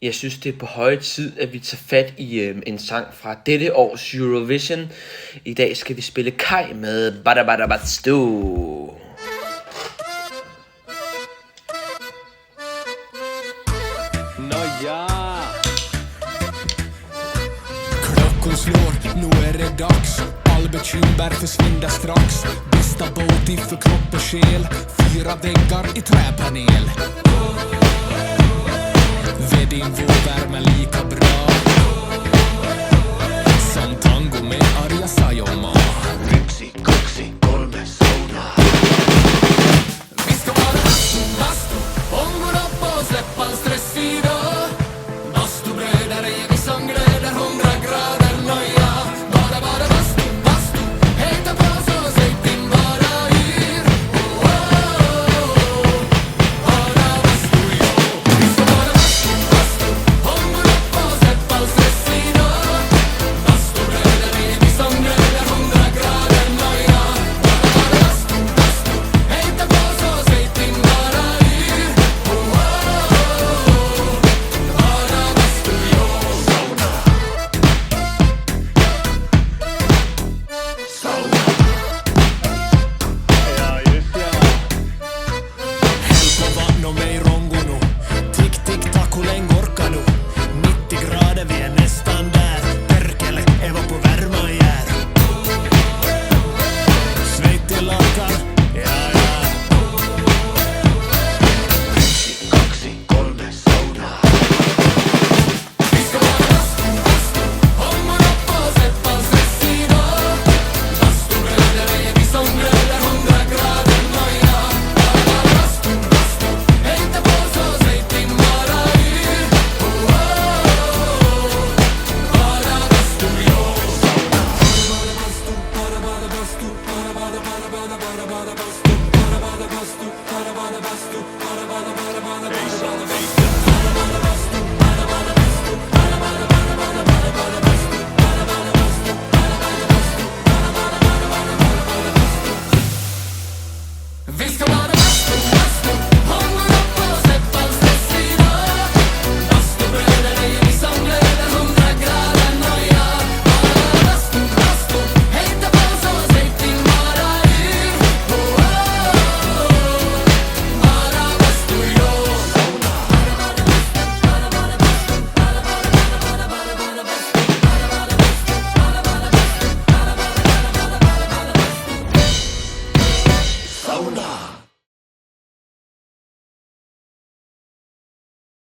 Jeg synes, det er på høje tid, at vi tager fat i en sang fra dette års Eurovision. I dag skal vi spille Kai med Badabadabatstu. Nåja. Klockan slår, nu är det dags. All bekymmer försvinner strax. Bästa båt för kropp och själ. 4 väggar i träpanel. Ved din vår värme lika bra.